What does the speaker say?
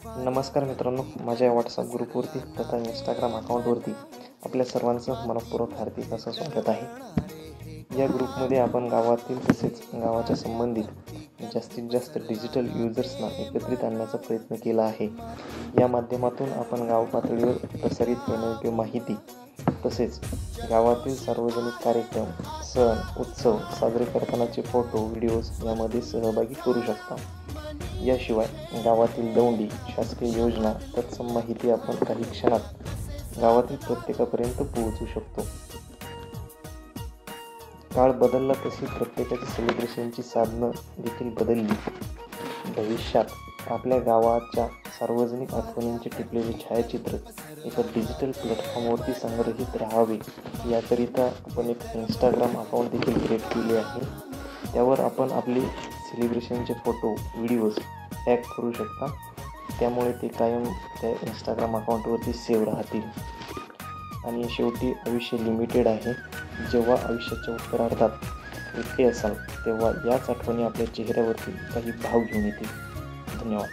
नमस्कार मित्रांनो, माझ्या व्हॉट्सअप ग्रुपवरती तथा इंस्टाग्राम अकाउंटवरती आपल्या सर्वांचं मनपूर्वक हार्दिक असं स्वागत आहे। या ग्रुपमध्ये आपण गावातील तसेच गावाच्या संबंधित जास्तीत जास्त डिजिटल युजर्सना एकत्रित आणण्याचा प्रयत्न केला आहे। या माध्यमातून आपण गाव पातळीवर प्रसारित होणारी माहिती तसेच गावातील सार्वजनिक कार्यक्रम, सण, उत्सव साजरे करतानाचे फोटो, व्हिडिओज यामध्ये सहभागी करू शकता। याशिवाय गावातील दौंडी, शासकीय योजना तत्सम माहिती आपण काही क्षणात गावातील प्रत्येकापर्यंत पोहोचू शकतो। काळ बदलला तशी प्रत्येकाची सेलिब्रेशनची साधनं देखील बदलली। भविष्यात आपल्या गावाच्या सार्वजनिक आठवणींचे टिपलेले छायाचित्र एका डिजिटल प्लॅटफॉर्मवरती संग्रहित राहावे याकरिता आपण एक इंस्टाग्राम अकाउंट देखील क्रिएट केले आहे। त्यावर आपण आपले सेलिब्रेशनचे फोटो, व्हिडिओज टॅग करू शकता। त्यामुळे ते कायम त्या इंस्टाग्राम अकाउंटवरती सेव्ह राहतील। आणि शेवटी आयुष्य लिमिटेड आहे। जेव्हा आयुष्याच्या उत्तरार्धात एकटे असाल तेव्हा याच आठवणी आपल्या चेहऱ्यावरती काही भाव घेऊन येतील। धन्यवाद।